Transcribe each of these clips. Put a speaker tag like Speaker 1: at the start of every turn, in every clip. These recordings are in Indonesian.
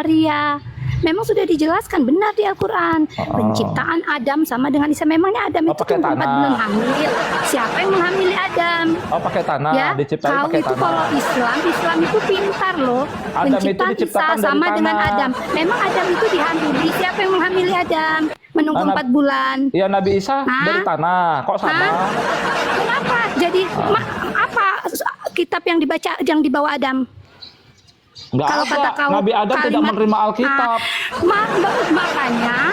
Speaker 1: Maria. Memang sudah dijelaskan benar di Al-Quran. Penciptaan Adam sama dengan Isa. Memangnya Adam itu
Speaker 2: pakai
Speaker 1: tempat
Speaker 2: tanah.
Speaker 1: belum hamil. Siapa yang menghamili Adam?
Speaker 2: Oh, pakai tanah,
Speaker 1: Ya,
Speaker 2: diciptain
Speaker 1: kau
Speaker 2: pakai
Speaker 1: itu
Speaker 2: tanah.
Speaker 1: kalau Islam itu pintar loh.
Speaker 2: Adam itu
Speaker 1: Penciptaan Isa
Speaker 2: diciptakan dari
Speaker 1: sama dengan
Speaker 2: tanah.
Speaker 1: Adam. Memang Adam itu dihamili. Siapa yang menghamili Adam? Menunggu 4 bulan.
Speaker 2: Iya, Nabi Isa
Speaker 1: Hah?
Speaker 2: dari tanah. Kok sama?
Speaker 1: Hah? Kenapa? Jadi apa kitab yang dibawa Adam?
Speaker 2: Nggak
Speaker 1: Kalau
Speaker 2: ada.
Speaker 1: kata kau
Speaker 2: Nabi Adam tidak
Speaker 1: kalimat-
Speaker 2: menerima Alkitab. Nggak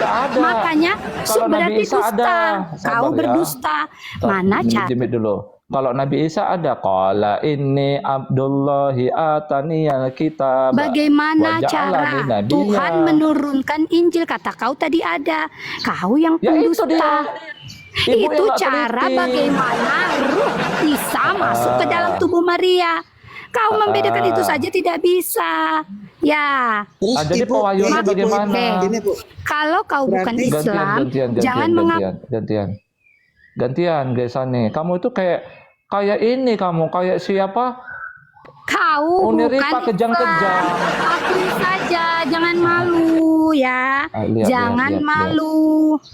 Speaker 2: ada.
Speaker 1: makanya
Speaker 2: Kalau Nabi
Speaker 1: berarti
Speaker 2: Isa
Speaker 1: dusta.
Speaker 2: ada.
Speaker 1: Kau
Speaker 2: Sabar ya.
Speaker 1: berdusta. Mana cara?
Speaker 2: Jimit dulu. Kalau Nabi Isa ada, qala inni Abdullahi ataniyal kitab.
Speaker 1: Bagaimana
Speaker 2: wa
Speaker 1: cara
Speaker 2: ja'alani nabiyya.
Speaker 1: Tuhan menurunkan Injil? Kata kau tadi ada. Kau yang
Speaker 2: Ya, itu
Speaker 1: pendusta.
Speaker 2: dia. Ibu yang
Speaker 1: Itu
Speaker 2: nggak
Speaker 1: cara
Speaker 2: teliti.
Speaker 1: bagaimana ruh Isa masuk ke dalam tubuh Maria. Kau membedakan itu saja tidak bisa. Ya.
Speaker 3: Terus
Speaker 2: Jadi pewahyuannya
Speaker 1: Maaf,
Speaker 2: bagaimana?
Speaker 3: Gini, Bu.
Speaker 1: Kalau kau bukan
Speaker 3: Berarti-
Speaker 1: Islam, jangan
Speaker 2: gantian Gaisane. Kamu itu kayak ini, kamu kayak siapa?
Speaker 1: Kau
Speaker 2: Uniripa
Speaker 1: bukan
Speaker 2: kejang-kejang.
Speaker 1: Islam. Akui saja, jangan malu ya.
Speaker 2: Lihat,
Speaker 1: Jangan
Speaker 2: lihat.
Speaker 1: malu.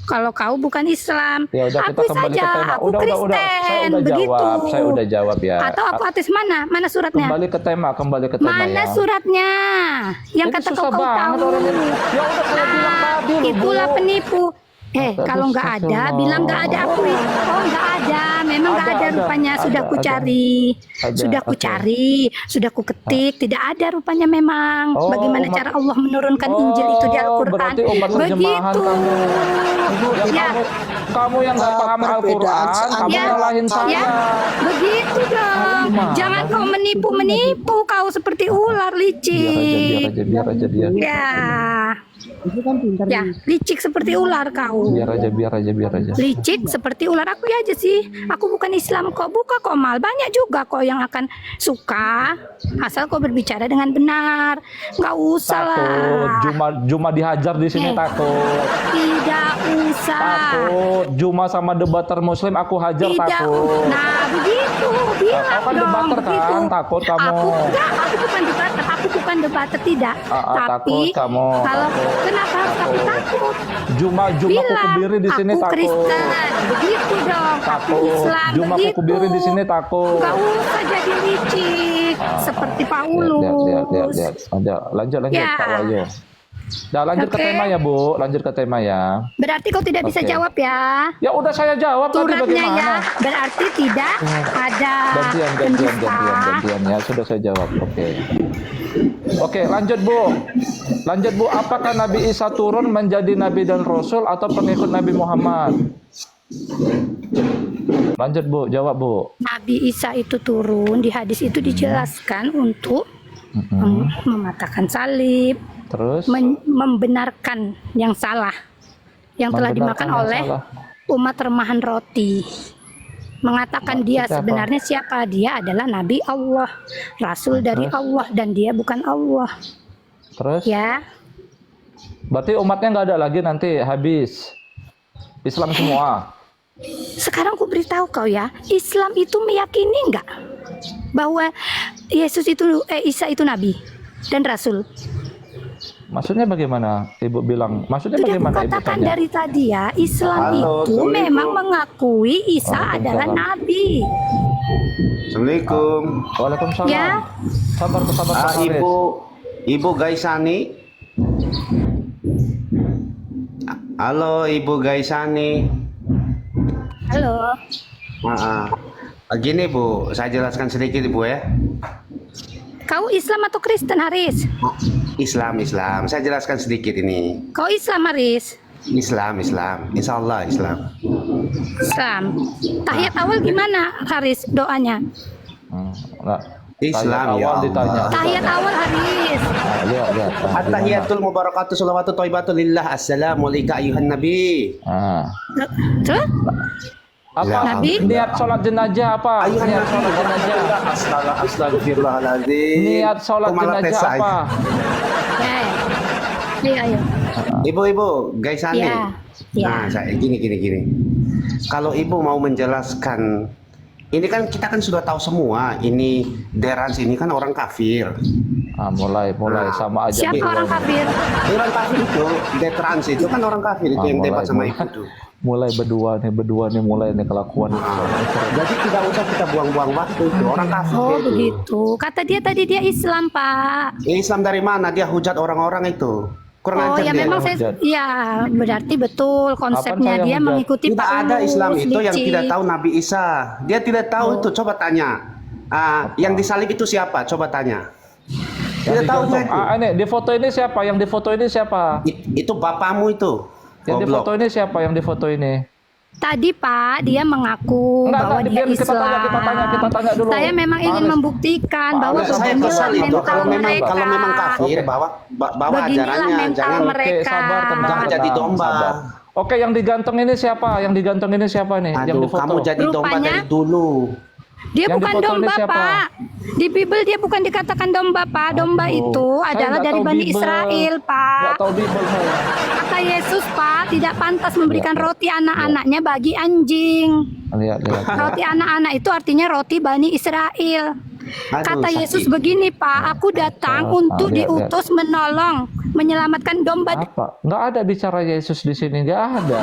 Speaker 1: Kalau kau bukan Islam,
Speaker 2: Ya udah, kita
Speaker 1: akui
Speaker 2: kembali
Speaker 1: saja.
Speaker 2: ke tema.
Speaker 1: Aku
Speaker 2: Udah. Saya
Speaker 1: Kristen,
Speaker 2: udah
Speaker 1: begitu.
Speaker 2: jawab. Saya udah jawab ya.
Speaker 1: Atau aku ateis mana? Mana suratnya?
Speaker 2: Kembali ke tema
Speaker 1: Mana
Speaker 2: ya.
Speaker 1: suratnya? Yang
Speaker 2: Jadi
Speaker 1: kata
Speaker 2: susah
Speaker 1: kau
Speaker 2: banget
Speaker 1: tahu.
Speaker 2: orang ini. Ya udah, saya bilang tadi loh, Bu.
Speaker 1: Itulah penipu. Kalau nggak ada, bilang nggak ada aku. Oh, nggak ada. Memang nggak ada rupanya. Sudah ku cari. Sudah ku cari. Sudah ku ketik. Tidak ada rupanya memang.
Speaker 2: Oh,
Speaker 1: Bagaimana
Speaker 2: umat-
Speaker 1: cara Allah menurunkan Injil itu di Al-Quran?
Speaker 2: Berarti umat terjemahan
Speaker 1: Begitu.
Speaker 2: kamu.
Speaker 1: Ya.
Speaker 2: Kamu yang nggak paham
Speaker 3: Perbedaan
Speaker 2: Al-Quran, kamu
Speaker 1: Ya.
Speaker 2: nyalahin saya.
Speaker 1: Ya, begitu dong.
Speaker 2: Gimana?
Speaker 1: Jangan kau menipu kau seperti ular licik.
Speaker 2: Biar aja dia.
Speaker 1: Ya. Ya, licik seperti ular kau.
Speaker 2: Biar aja.
Speaker 1: Licik seperti ular. Aku aja sih. Aku bukan Islam kok. Buka kok mal. Banyak juga kok yang akan suka. Asal kau berbicara dengan benar. Nggak usah
Speaker 2: Takut,
Speaker 1: lah.
Speaker 2: Juma dihajar di sini takut.
Speaker 1: Tidak usah.
Speaker 2: Takut, Juma sama debater Muslim aku hajar
Speaker 1: Tidak.
Speaker 2: takut.
Speaker 1: Nah, begitu. Bilang
Speaker 2: Kau kan
Speaker 1: dong.
Speaker 2: debater kan?
Speaker 1: Begitu.
Speaker 2: Takut kamu.
Speaker 1: Aku enggak. Aku bukan debater. Aku bukan debater tidak. Tapi
Speaker 2: takut kamu,
Speaker 1: kalau
Speaker 2: takut.
Speaker 1: kenapa harus aku takut?
Speaker 2: Juma
Speaker 1: Bilang,
Speaker 2: kukubiri di sini
Speaker 1: aku
Speaker 2: takut.
Speaker 1: Kristen, begitu dong. Aku
Speaker 2: Takut.
Speaker 1: Islam,
Speaker 2: Juma
Speaker 1: begitu.
Speaker 2: kukubiri di sini takut.
Speaker 1: Gak usah jadi licik seperti Paulus.
Speaker 2: Lihat. Ada. Lanjut
Speaker 1: Ya.
Speaker 2: Pak Wahyu. Dah lanjut ke
Speaker 1: Oke.
Speaker 2: tema ya, Bu. Lanjut ke tema ya.
Speaker 1: Berarti kau tidak bisa
Speaker 2: Oke.
Speaker 1: jawab ya.
Speaker 2: Ya udah saya jawab tadi
Speaker 1: Suratnya
Speaker 2: bagaimana?
Speaker 1: ya. Berarti tidak ada pendusta.
Speaker 2: Gantian ya. Sudah saya jawab. Oke, lanjut Bu. Apakah Nabi Isa turun menjadi nabi dan rasul atau pengikut Nabi Muhammad? Lanjut Bu, jawab Bu.
Speaker 1: Nabi Isa itu turun, di hadis itu dijelaskan untuk mematahkan salib,
Speaker 2: Terus
Speaker 1: membenarkan yang salah, yang telah
Speaker 2: Membenarkan
Speaker 1: dimakan
Speaker 2: yang
Speaker 1: oleh
Speaker 2: salah.
Speaker 1: umat remahan roti. Mengatakan dia
Speaker 2: Siapa?
Speaker 1: sebenarnya siapa? Dia adalah Nabi Allah, Rasul dari
Speaker 2: Terus?
Speaker 1: Allah, dan dia bukan Allah.
Speaker 2: terus
Speaker 1: Ya,
Speaker 2: berarti umatnya nggak ada lagi nanti habis. Islam semua.
Speaker 1: sekarang aku beritahu kau ya, Islam itu meyakini enggak bahwa Yesus itu Isa itu Nabi dan Rasul?
Speaker 2: Maksudnya bagaimana? Ibu bilang. Maksudnya
Speaker 1: Sudah
Speaker 2: bagaimana Ibu
Speaker 1: kukatakan
Speaker 2: tanya?
Speaker 1: dari tadi ya, Islam
Speaker 3: Halo,
Speaker 1: itu
Speaker 3: Assalamualaikum.
Speaker 1: memang mengakui Isa
Speaker 2: Waalaikumsalam.
Speaker 1: adalah Nabi.
Speaker 3: Assalamualaikum.
Speaker 2: Waalaikumsalam.
Speaker 1: Ya.
Speaker 2: Sabar Pak Haris.
Speaker 3: Ibu Gaisani. Halo Ibu Gaisani.
Speaker 1: Halo.
Speaker 3: Gini Bu, saya jelaskan sedikit Ibu ya.
Speaker 1: Kau Islam atau Kristen, Haris?
Speaker 3: Islam. Saya jelaskan sedikit ini.
Speaker 1: Kau Islam, Haris?
Speaker 3: Islam. Insya Allah Islam.
Speaker 1: Islam. Tahiyat awal gimana, Haris, doanya?
Speaker 2: Enggak.
Speaker 3: Islam, ya
Speaker 2: awal ditanya.
Speaker 3: Allah.
Speaker 1: Tahiyat awal, Haris.
Speaker 2: Lihat.
Speaker 3: At-tahiyatul mubarakatuh salawatu thayyibatu lillah. Assalamu alayka ayuhan nabi.
Speaker 1: Terus?
Speaker 2: Apa?
Speaker 1: Nabi?
Speaker 2: Niat sholat jenazah apa?
Speaker 3: Ayuhan
Speaker 2: Niat
Speaker 3: nabi.
Speaker 2: sholat jenazah.
Speaker 3: Astagfirullahaladzim.
Speaker 2: Niat sholat
Speaker 3: Kumalat
Speaker 2: jenazah
Speaker 3: tesai.
Speaker 2: apa?
Speaker 1: Ayo.
Speaker 3: Ibu, Gaisani.
Speaker 1: Ya.
Speaker 3: Nah, saya gini. Kalau Ibu mau menjelaskan, ini kan kita kan sudah tahu semua, ini Derans ini kan orang kafir.
Speaker 2: mulai sama aja.
Speaker 1: Siapa orang kafir?
Speaker 3: Orang kafir itu, Detrans itu kan orang kafir itu yang debat sama ibu tuh.
Speaker 2: Mulai berdua nih mulai nih kelakuan.
Speaker 3: Jadi tidak usah kita buang-buang waktu itu. Orang kafir
Speaker 1: Oh
Speaker 3: itu.
Speaker 1: begitu. Kata dia tadi dia Islam Pak.
Speaker 3: Islam dari mana? Dia hujat orang-orang itu. Kurang
Speaker 1: Oh
Speaker 3: ajar
Speaker 1: ya
Speaker 3: dia.
Speaker 1: memang saya, ya berarti betul konsepnya
Speaker 2: saya
Speaker 1: dia
Speaker 2: hujat?
Speaker 1: mengikuti
Speaker 3: Tidak
Speaker 1: Paulus.
Speaker 3: ada Islam itu yang
Speaker 1: licik.
Speaker 3: tidak tahu Nabi Isa. Dia tidak tahu itu. Coba tanya. Yang disalib itu siapa? Coba tanya. Tidak tahu itu.
Speaker 2: Ini di foto ini siapa? Yang di foto ini siapa?
Speaker 3: Itu bapamu itu.
Speaker 2: Yang di
Speaker 3: Goblok.
Speaker 2: foto ini siapa? Yang di foto ini?
Speaker 1: Tadi Pak dia mengaku bahwa dia
Speaker 2: biar
Speaker 1: Islam.
Speaker 2: kita tanya dulu.
Speaker 1: Saya memang ingin
Speaker 2: Harus-
Speaker 1: membuktikan bahwa
Speaker 2: Harus-
Speaker 3: Saya
Speaker 1: beginilah
Speaker 3: kesal itu
Speaker 1: mental
Speaker 3: kalau memang
Speaker 1: mereka.
Speaker 3: kafir
Speaker 2: Oke.
Speaker 3: bawa
Speaker 1: Beginilah
Speaker 3: ajarannya
Speaker 1: mental
Speaker 3: jangan
Speaker 1: mereka.
Speaker 2: sabar, tenang,
Speaker 3: Jangan jadi domba.
Speaker 2: sabar. Oke, yang digantung ini siapa? Yang digantung ini siapa nih? yang
Speaker 3: Aduh,
Speaker 2: di foto.
Speaker 3: kamu jadi domba
Speaker 1: Rupanya-
Speaker 3: dari dulu.
Speaker 1: Dia
Speaker 2: Yang
Speaker 1: bukan
Speaker 2: di foto ini
Speaker 1: domba
Speaker 2: siapa?
Speaker 1: Pak. Di Bible dia bukan dikatakan domba Pak. Domba
Speaker 2: Aduh,
Speaker 1: itu
Speaker 2: saya
Speaker 1: adalah
Speaker 2: nggak
Speaker 1: dari
Speaker 2: tahu
Speaker 1: Bani
Speaker 2: Bible.
Speaker 1: Israel Pak.
Speaker 2: Nggak tahu Bible saya.
Speaker 1: Kata Yesus Pak tidak pantas memberikan
Speaker 2: Ya.
Speaker 1: roti anak-anaknya bagi anjing.
Speaker 2: Lihat.
Speaker 1: Roti anak-anak itu artinya roti Bani Israel.
Speaker 3: Aduh,
Speaker 1: Kata
Speaker 3: sakit.
Speaker 1: Yesus begini Pak, aku datang untuk
Speaker 2: lihat.
Speaker 1: diutus menolong, menyelamatkan domba.
Speaker 2: Apa? Nggak ada bicara Yesus di sini, nggak ada.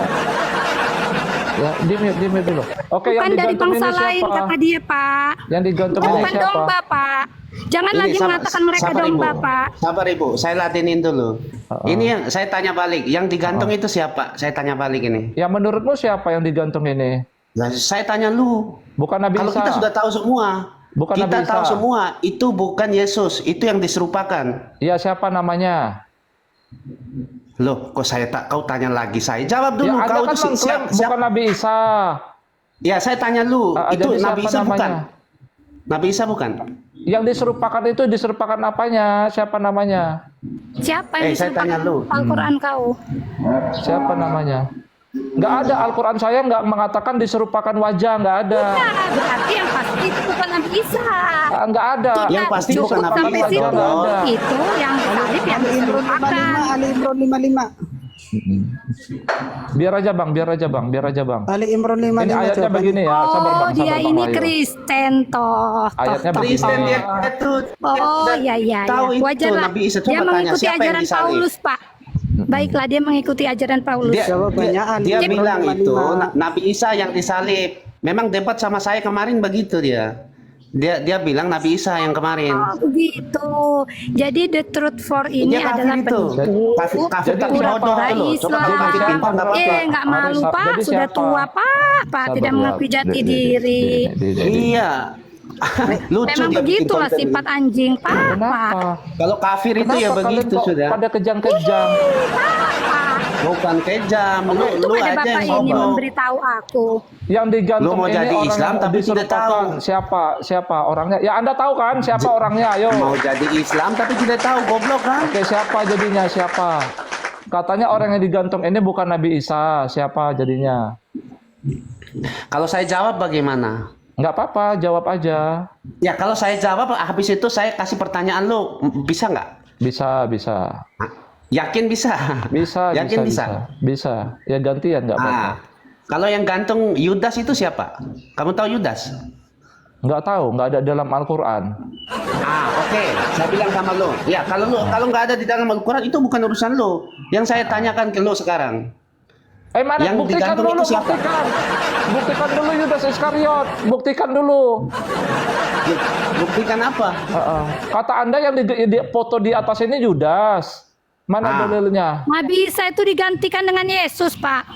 Speaker 2: Ya, di mute dulu. Oke, yang
Speaker 1: Bukan dari
Speaker 2: digantung
Speaker 1: bangsa
Speaker 2: ini
Speaker 1: lain
Speaker 2: siapa?
Speaker 1: kata dia Pak.
Speaker 2: Yang digantung
Speaker 1: Itu
Speaker 2: ini
Speaker 1: bukan
Speaker 2: siapa?
Speaker 1: domba Pak. Jangan lagi mengatakan mereka
Speaker 3: sabar,
Speaker 1: domba
Speaker 3: Ibu.
Speaker 1: Pak.
Speaker 3: Sabar Ibu, saya ladenin dulu. Ini yang saya tanya balik, yang digantung itu siapa? Saya tanya balik ini.
Speaker 2: Yang menurutmu siapa yang digantung ini?
Speaker 3: Nah, saya tanya lu.
Speaker 2: Bukan Nabi
Speaker 3: Kalau
Speaker 2: Isa.
Speaker 3: kita sudah tahu semua,
Speaker 2: Bukan
Speaker 3: kita
Speaker 2: Nabi Isa.
Speaker 3: tahu semua itu bukan Yesus, itu yang diserupakan.
Speaker 2: Iya, siapa namanya?
Speaker 3: Loh, kok saya tak kau tanya lagi saya? Jawab dulu,
Speaker 2: Ya, Anda
Speaker 3: kau
Speaker 2: kan
Speaker 3: itu
Speaker 2: mengklaim bukan Nabi Isa.
Speaker 3: Ya, saya tanya lu, itu
Speaker 2: Jadi
Speaker 3: Nabi
Speaker 2: siapa
Speaker 3: Isa bukan?
Speaker 2: namanya?
Speaker 3: Nabi Isa bukan?
Speaker 2: Yang diserupakan itu diserupakan apanya? Siapa namanya?
Speaker 1: Siapa yang
Speaker 3: saya tanya lu.
Speaker 1: Al-Quran kau?
Speaker 2: Siapa namanya? Nggak ada, Al-Quran saya nggak mengatakan diserupakan wajah, nggak ada.
Speaker 1: Nah, berarti yang pasti itu bukan Nabi Isa.
Speaker 2: Nggak ada.
Speaker 3: Yang pasti
Speaker 1: Cukup
Speaker 3: bukan Nabi
Speaker 1: sampai
Speaker 3: Isa,
Speaker 1: situ.
Speaker 3: dong.
Speaker 2: Nggak ada.
Speaker 1: Itu yang salib yang diserupakan.
Speaker 4: Ali Imran 55.
Speaker 2: Biar aja bang.
Speaker 4: Ali Imran 55.
Speaker 2: Ini ayatnya
Speaker 4: coba.
Speaker 2: begini ya, sabar
Speaker 1: Oh,
Speaker 2: bang,
Speaker 1: dia
Speaker 2: sabar bang.
Speaker 1: ini
Speaker 2: Ayo.
Speaker 1: Kristen toh.
Speaker 2: Ayatnya
Speaker 1: toh.
Speaker 2: begini.
Speaker 3: Kristen dia itu.
Speaker 1: Oh iya.
Speaker 3: Tahu itu
Speaker 1: Wajarlah.
Speaker 3: Nabi Isa.
Speaker 1: Dia
Speaker 3: Coba tanya
Speaker 1: mengikuti
Speaker 3: siapa yang
Speaker 1: ajaran
Speaker 3: disalib?
Speaker 1: Paulus, Pak. Baiklah, dia mengikuti ajaran Paulus.
Speaker 3: Dia
Speaker 4: Ali
Speaker 3: bilang
Speaker 4: Imran
Speaker 3: itu
Speaker 4: 55.
Speaker 3: Nabi Isa yang disalib. Memang debat sama saya kemarin begitu dia. Dia bilang Nabi Isa yang kemarin.
Speaker 1: Oh, begitu. Jadi the truth for ini
Speaker 3: Dia kafir
Speaker 1: adalah
Speaker 3: itu.
Speaker 1: penipu.
Speaker 3: Kafir tapi
Speaker 1: Pura-pura
Speaker 3: bodoh itu loh. Coba
Speaker 1: Islam.
Speaker 3: kalau kafir pintar nggak apa-apa.
Speaker 1: Nggak malu
Speaker 2: Harus-
Speaker 1: Pak,
Speaker 2: jadi
Speaker 1: sudah
Speaker 2: siapa?
Speaker 1: tua Pak tidak
Speaker 2: Sabar,
Speaker 1: mengakui
Speaker 2: ya.
Speaker 1: jati diri.
Speaker 3: Iya. Lucu
Speaker 1: Memang
Speaker 3: dia bikin
Speaker 1: begitulah
Speaker 3: konten.
Speaker 1: sifat anjing Pak.
Speaker 2: Kenapa?
Speaker 3: Kalau kafir itu ya
Speaker 2: Kenapa kalian
Speaker 3: begitu
Speaker 2: kok
Speaker 3: sudah.
Speaker 2: pada kejang-kejang?
Speaker 3: Bukan kejam.
Speaker 1: Itu
Speaker 3: Lu
Speaker 1: pada
Speaker 3: aja
Speaker 1: Bapak
Speaker 3: yang
Speaker 1: ini
Speaker 3: sombong.
Speaker 1: memberitahu aku.
Speaker 2: Yang digantung
Speaker 3: Lu mau
Speaker 2: ini
Speaker 3: jadi
Speaker 2: orang
Speaker 3: Islam
Speaker 2: yang
Speaker 3: tapi tidak
Speaker 2: diserupakan.
Speaker 3: tahu.
Speaker 2: Siapa orangnya? Ya Anda tahu kan siapa orangnya? Ayo.
Speaker 3: Mau jadi Islam tapi tidak tahu, goblok kan?
Speaker 2: Oke, siapa jadinya? Siapa? Katanya orang yang digantung ini bukan Nabi Isa. Siapa jadinya?
Speaker 3: Kalau saya jawab bagaimana?
Speaker 2: Nggak apa-apa, jawab aja.
Speaker 3: Ya kalau saya jawab habis itu saya kasih pertanyaan lu, bisa nggak?
Speaker 2: Bisa.
Speaker 3: Hah? Yakin bisa?
Speaker 2: Bisa,
Speaker 3: Yakin
Speaker 2: bisa. Ya gantian nggak apa-apa.
Speaker 3: Kalau yang gantung Yudas itu siapa? Kamu tahu Yudas?
Speaker 2: Nggak tahu, nggak ada dalam Al-Quran.
Speaker 3: Oke. Saya bilang sama lo. Ya kalau nggak ada di dalam Al-Quran itu bukan urusan lo. Yang saya tanyakan ke lo sekarang.
Speaker 2: Mana?
Speaker 3: Yang
Speaker 2: Buktikan
Speaker 3: digantung
Speaker 2: dulu,
Speaker 3: itu siapa?
Speaker 2: Buktikan dulu Yudas Iskariot. Buktikan dulu.
Speaker 3: Buktikan apa?
Speaker 2: Kata Anda yang di foto di atas ini Yudas. Mana dalilnya?
Speaker 1: Nabi Isa itu digantikan dengan Yesus, Pak.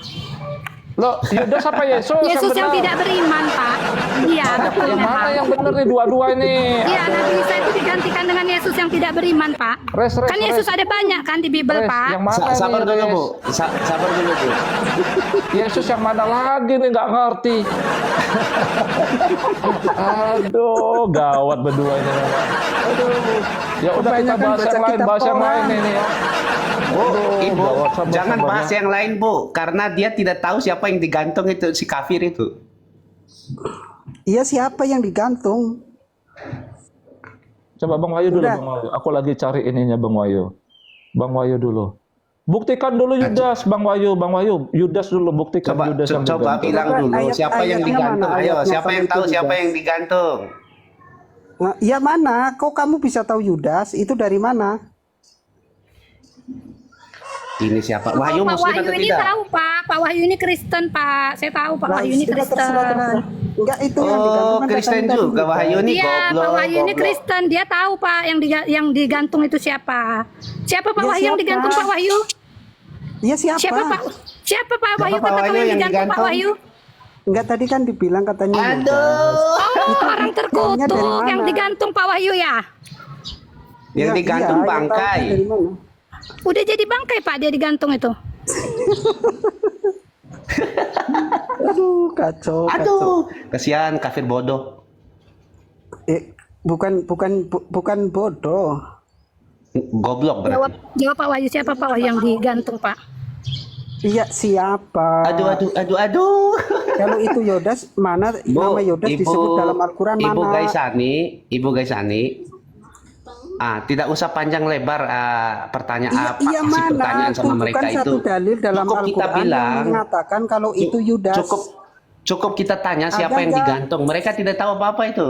Speaker 2: Loh, Yudas apa Yesus?
Speaker 1: Yesus yang
Speaker 2: benar?
Speaker 1: tidak beriman, Pak. Iya, betul
Speaker 2: Yang mana
Speaker 1: memang.
Speaker 2: yang benar nih dua-dua ini?
Speaker 1: Iya, Nabi Isa itu digantikan dengan Yesus yang tidak beriman, Pak. Kan Yesus ada banyak kan di Bible, Pak.
Speaker 2: Yang mana
Speaker 3: Sabar
Speaker 2: nih,
Speaker 3: dulu
Speaker 2: Res?
Speaker 3: bu. Sabar dulu bu.
Speaker 2: Yesus yang mana lagi nih nggak ngerti. Aduh, gawat berdua ini memang. Aduh. Ya udah kita
Speaker 4: Kebanyakan
Speaker 2: bahas
Speaker 4: baca
Speaker 2: yang lain,
Speaker 4: kitab
Speaker 2: bahas yang
Speaker 4: Torah.
Speaker 2: lain ini ya.
Speaker 3: Bu, Ibu,
Speaker 2: gawat, sabar,
Speaker 3: jangan
Speaker 2: sabar,
Speaker 3: bahas
Speaker 2: ya.
Speaker 3: yang lain bu, karena dia tidak tahu siapa yang digantung itu si kafir itu.
Speaker 4: Iya, siapa yang digantung?
Speaker 2: Coba Bang Wayu dulu,
Speaker 4: Udah.
Speaker 2: Bang Wayu. Aku lagi cari ininya Bang Wayu. Bang Wayu dulu. Buktikan dulu Yudas, Bang Wayu. Yudas dulu, buktikan
Speaker 3: Coba
Speaker 2: Yudas yang
Speaker 3: coba
Speaker 2: digantung.
Speaker 3: bilang dulu siapa yang
Speaker 4: ayatnya
Speaker 3: digantung.
Speaker 4: mana?
Speaker 3: Ayo,
Speaker 4: Ayatnya
Speaker 3: siapa yang
Speaker 4: sampai
Speaker 3: tahu
Speaker 4: itu
Speaker 3: siapa
Speaker 4: Yudas.
Speaker 3: yang digantung?
Speaker 4: Ya mana? Kok kamu bisa tahu Yudas? Itu dari mana?
Speaker 3: Ini siapa? Wahyu
Speaker 1: Pak
Speaker 3: Muslim
Speaker 1: Wahyu
Speaker 3: atau
Speaker 1: ini
Speaker 3: tidak?
Speaker 1: tahu Pak. Pak Wahyu ini Kristen Pak. Saya tahu Pak Wahyu ini
Speaker 4: sudah,
Speaker 1: Kristen.
Speaker 4: terserah. Enggak, itu yang digantung
Speaker 3: Oh,
Speaker 4: kan
Speaker 3: Kristen
Speaker 4: katanya
Speaker 3: juga
Speaker 4: tadi.
Speaker 3: Wahyu ini
Speaker 1: Iya,
Speaker 3: goblok.
Speaker 1: Pak Wahyu ini
Speaker 3: goblok.
Speaker 1: Kristen. Dia tahu Pak yang digantung itu siapa. Siapa Pak
Speaker 4: Ya,
Speaker 1: Wahyu yang
Speaker 4: siapa?
Speaker 1: digantung Pak Wahyu?
Speaker 4: Ya siapa?
Speaker 1: Siapa Pak? Siapa Pak Wahyu?
Speaker 3: Pak
Speaker 1: Kata
Speaker 3: Wahyu
Speaker 1: kamu yang
Speaker 3: yang
Speaker 1: digantung Pak
Speaker 3: digantung?
Speaker 1: Wahyu?
Speaker 4: Enggak, tadi kan dibilang katanya Yudas.
Speaker 3: Aduh.
Speaker 1: Oh, orang
Speaker 4: Kayaknya dari
Speaker 1: terkutuk
Speaker 4: mana?
Speaker 1: yang digantung Pak Wahyu ya.
Speaker 3: Yang
Speaker 4: Ya,
Speaker 3: digantung
Speaker 4: iya,
Speaker 3: bangkai.
Speaker 4: yang tahu dari mana?
Speaker 1: Udah jadi bangkai Pak dia digantung itu.
Speaker 4: Aduh, kacau.
Speaker 3: Aduh, kasihan kafir bodoh.
Speaker 4: Bukan bodoh.
Speaker 3: Goblok
Speaker 1: Jawab,
Speaker 3: berarti.
Speaker 1: jawab Pak Wahyu, siapa Pak Wahyu yang digantung Pak?
Speaker 4: Iya, siapa?
Speaker 3: Aduh.
Speaker 4: Kalau itu Yudas, mana nama Yudas disebut dalam Al-Quran
Speaker 3: Ibu
Speaker 4: mana?
Speaker 3: Ibu Gaisani, tidak usah panjang lebar pertanyaan
Speaker 4: Iya
Speaker 3: isi pertanyaan sama
Speaker 4: tunjukkan
Speaker 3: mereka
Speaker 4: satu
Speaker 3: itu.
Speaker 4: dalil dalam
Speaker 3: Cukup kita
Speaker 4: Al-Quran yang
Speaker 3: bilang,
Speaker 4: mengatakan kalau itu Yudas.
Speaker 3: cukup kita tanya siapa
Speaker 4: Ada
Speaker 3: yang
Speaker 4: nggak?
Speaker 3: digantung. Mereka tidak tahu apa-apa itu.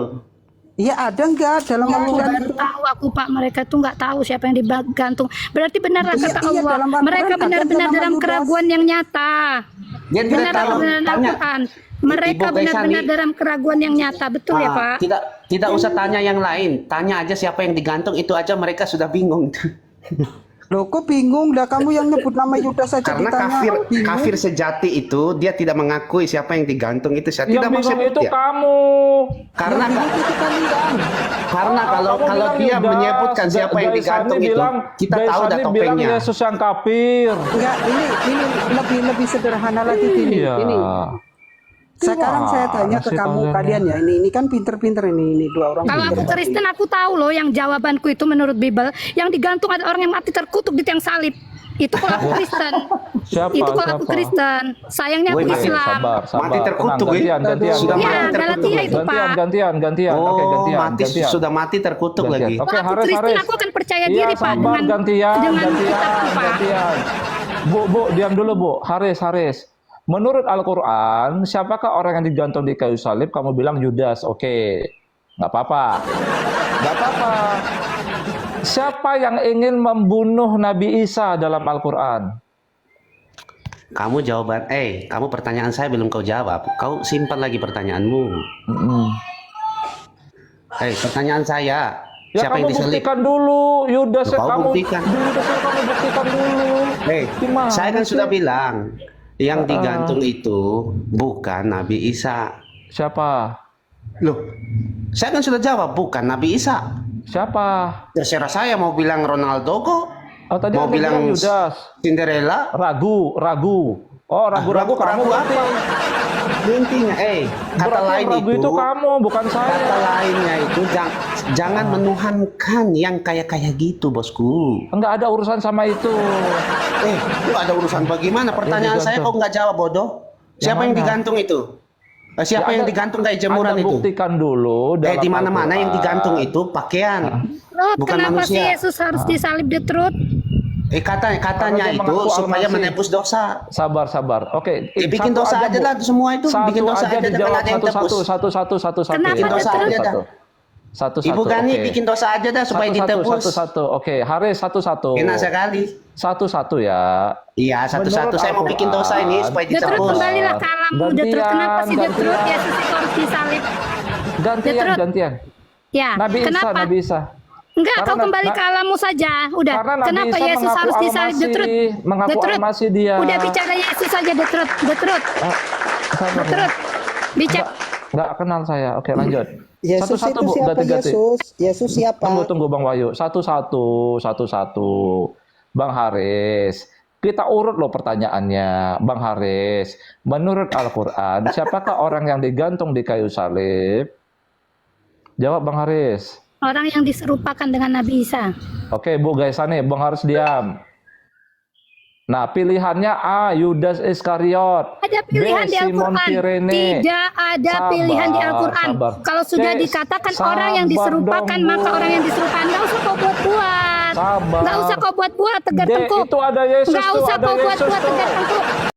Speaker 4: Iya, ada enggak dalam Al-Quran
Speaker 1: Baru
Speaker 4: itu?
Speaker 1: tahu aku Pak, mereka tuh nggak tahu siapa yang digantung. Berarti benar
Speaker 4: Iya,
Speaker 1: kata
Speaker 4: iya,
Speaker 1: Allah,
Speaker 4: dalam Al-Quran
Speaker 1: mereka
Speaker 4: ada
Speaker 1: benar-benar
Speaker 4: nama
Speaker 1: dalam
Speaker 4: Yudas.
Speaker 1: keraguan yang nyata.
Speaker 3: Dia tidak
Speaker 1: Benar
Speaker 3: tahu.
Speaker 1: dalam
Speaker 3: Tanya.
Speaker 1: Al-Quran. Mereka
Speaker 3: Ibu
Speaker 1: benar-benar
Speaker 3: Gaisani,
Speaker 1: dalam keraguan yang nyata, betul ya Pak?
Speaker 3: Tidak usah tanya yang lain. Tanya aja siapa yang digantung, itu aja mereka sudah bingung.
Speaker 4: Loh, kok bingung? Dah kamu yang nyebut nama Yudas saja
Speaker 3: Karena
Speaker 4: ditanya. Bingung.
Speaker 3: kafir sejati itu dia tidak mengakui siapa yang digantung itu. Saya
Speaker 2: Yang
Speaker 3: tidak mau
Speaker 2: bingung
Speaker 3: sebut
Speaker 2: itu
Speaker 3: dia.
Speaker 2: kamu.
Speaker 3: Karena kalau
Speaker 2: Kamu bilang
Speaker 3: dia
Speaker 2: Yudas,
Speaker 3: menyebutkan siapa yang
Speaker 2: Gaisani
Speaker 3: digantung itu,
Speaker 2: bilang-
Speaker 3: kita tahu dah
Speaker 2: Gaisani bilang
Speaker 3: topengnya.
Speaker 2: Yesus yang kafir.
Speaker 4: Enggak, ini lebih sederhana lagi gini.
Speaker 2: Iya.
Speaker 4: Ini. Sekarang saya tanya ke
Speaker 2: Gimana sih
Speaker 4: kamu
Speaker 2: kalian?
Speaker 4: kalian ya. Ini kan pinter-pinter ini dua orang
Speaker 1: Kalau aku
Speaker 4: pinter.
Speaker 1: Kristen aku tahu loh yang jawabanku itu menurut Bible yang digantung ada orang yang mati terkutuk di tiang salib. Itu kalau aku Kristen.
Speaker 2: Siapa?
Speaker 1: Itu kalau aku
Speaker 2: Siapa?
Speaker 1: Kristen. Sayangnya aku
Speaker 3: Woi, mati.
Speaker 1: Islam.
Speaker 2: Sabar.
Speaker 3: Mati terkutuk,
Speaker 2: Tenang, gantian,
Speaker 3: ya.
Speaker 2: gantian.
Speaker 3: Sudah
Speaker 1: Ya,
Speaker 3: mati terkutuk.
Speaker 1: Galatia itu Pak.
Speaker 2: Gantian.
Speaker 3: Oh,
Speaker 2: Oke, gantian.
Speaker 3: mati
Speaker 2: gantian.
Speaker 3: sudah mati terkutuk
Speaker 2: Gantian.
Speaker 3: lagi.
Speaker 2: Oke,
Speaker 1: Kalau aku
Speaker 2: Haris,
Speaker 1: Kristen
Speaker 2: Haris.
Speaker 1: aku akan percaya
Speaker 2: Iya,
Speaker 1: diri Pak
Speaker 2: sabar,
Speaker 1: dengan kitabku Pak.
Speaker 2: gantian. Bu, diam dulu Bu. Haris. Menurut Al-Quran, siapakah orang yang digantung di kayu salib? Kamu bilang Yudas. Oke, nggak apa-apa. Siapa yang ingin membunuh Nabi Isa dalam Al-Quran?
Speaker 3: Kamu pertanyaan saya belum kau jawab. Kau simpan lagi pertanyaanmu. Pertanyaan saya,
Speaker 2: Ya
Speaker 3: siapa yang
Speaker 2: kamu
Speaker 3: disalib?
Speaker 2: buktikan dulu, Yudas.
Speaker 3: Loh, kau
Speaker 2: Kamu
Speaker 3: buktikan.
Speaker 2: Kamu buktikan dulu. Gimana
Speaker 3: Saya kan
Speaker 2: sih?
Speaker 3: sudah bilang, yang digantung itu bukan Nabi Isa.
Speaker 2: Siapa?
Speaker 3: Loh, saya kan sudah jawab, bukan Nabi Isa.
Speaker 2: Siapa?
Speaker 3: Terserah saya mau bilang Ronaldo kok,
Speaker 2: Oh, tadi
Speaker 3: mau
Speaker 2: Anda bilang
Speaker 3: bilang
Speaker 2: Yudas.
Speaker 3: Cinderella.
Speaker 2: Ragu. Oh, ragu-ragu kamu
Speaker 3: ragu
Speaker 2: berarti.
Speaker 3: apa? Intinya, kata
Speaker 2: Berarti
Speaker 3: lain
Speaker 2: yang ragu itu kamu, bukan saya.
Speaker 3: kata lainnya itu jangan menuhankan yang kayak gitu, bosku.
Speaker 2: Enggak ada urusan sama itu.
Speaker 3: Lu ada urusan bagaimana? Pertanyaan saya kok nggak jawab, bodoh. Siapa yang
Speaker 2: mana?
Speaker 3: digantung itu? Siapa
Speaker 2: Ya,
Speaker 3: yang
Speaker 2: Anda-
Speaker 3: digantung kayak jemuran
Speaker 2: Anda
Speaker 3: itu?
Speaker 2: buktikan dulu dalam
Speaker 3: Di mana-mana yang
Speaker 2: Al-Quran.
Speaker 3: digantung itu pakaian,
Speaker 1: Ruth,
Speaker 3: bukan
Speaker 1: kenapa sih
Speaker 3: manusia.
Speaker 1: Yesus harus disalib di Truth?
Speaker 3: Katanya
Speaker 2: Karena dia
Speaker 3: itu
Speaker 2: mengaku
Speaker 3: supaya
Speaker 2: Al-Masih.
Speaker 3: menebus dosa.
Speaker 2: Sabar. Oke.
Speaker 3: Bikin
Speaker 2: satu
Speaker 3: dosa aja
Speaker 2: Bu.
Speaker 3: lah semua itu. Bikin dosa
Speaker 2: Satu
Speaker 3: aja dah,
Speaker 2: dijawab
Speaker 3: kan ada yang tebus.
Speaker 2: satu.
Speaker 1: Kenapa
Speaker 3: Bikin dosa
Speaker 1: terus?
Speaker 3: aja dah.
Speaker 2: Satu.
Speaker 3: Ibu Gani
Speaker 2: oke.
Speaker 3: bikin dosa aja dah supaya ditebus.
Speaker 2: Satu. Oke, Haris satu.
Speaker 3: Enak sekali.
Speaker 2: Satu ya.
Speaker 3: Iya, satu-satu.
Speaker 2: Menurut
Speaker 3: Saya mau bikin dosa ini supaya
Speaker 1: The Truth,
Speaker 3: ditebus.
Speaker 1: kembalilah ke alammu. The Truth, kenapa sih The Truth Yesus itu harus disalib?
Speaker 2: Gantian.
Speaker 1: Ya,
Speaker 2: Nabi
Speaker 1: kenapa?
Speaker 2: Isa.
Speaker 1: Enggak,
Speaker 2: Karena
Speaker 1: kau kembali ke alammu saja. Udah.
Speaker 2: Karena Nabi
Speaker 1: Kenapa
Speaker 2: Isa
Speaker 1: Yesus
Speaker 2: mengaku
Speaker 1: harus disalib? The Truth.
Speaker 2: mengaku
Speaker 1: The Truth.
Speaker 2: Al-Masih dia.
Speaker 1: Udah bicara Yesus saja The Truth. The Truth.
Speaker 2: Sabar,
Speaker 1: The Truth. Bicara.
Speaker 2: Nggak kenal saya. Oke, lanjut.
Speaker 4: Yesus
Speaker 2: Satu-satu,
Speaker 4: itu
Speaker 2: Bu.
Speaker 4: siapa
Speaker 2: Ganti-ganti.
Speaker 4: Yesus? Yesus siapa?
Speaker 2: Tunggu Bang Wahyu. Satu-satu. Bang Haris. Kita urut loh pertanyaannya. Bang Haris. Menurut Al-Quran, siapakah orang yang digantung di kayu salib? Jawab Bang Haris.
Speaker 1: Orang yang diserupakan dengan Nabi Isa.
Speaker 2: Oke, Bu Gaisani. Bang Haris diam. Nah, pilihannya A. Yudas Iskariot.
Speaker 1: Ada pilihan
Speaker 2: B.
Speaker 1: di
Speaker 2: Simon
Speaker 1: Al-Quran.
Speaker 2: Kirene.
Speaker 1: Tidak ada pilihan di Al-Quran.
Speaker 2: Sabar.
Speaker 1: Kalau sudah
Speaker 2: C.
Speaker 1: dikatakan orang yang
Speaker 2: Sabar
Speaker 1: diserupakan,
Speaker 2: dong,
Speaker 1: maka
Speaker 2: Bu.
Speaker 1: orang yang diserupakan. Nggak usah kau buat-buat.
Speaker 2: Sabar.
Speaker 1: Nggak usah kau buat-buat, tegar
Speaker 2: D.
Speaker 1: tengkuk.
Speaker 2: Itu ada Yesus
Speaker 1: Nggak
Speaker 2: tuh,
Speaker 1: usah
Speaker 2: ada
Speaker 1: kau
Speaker 2: Yesus
Speaker 1: buat-buat,
Speaker 2: tuh.
Speaker 1: tegar tengkuk.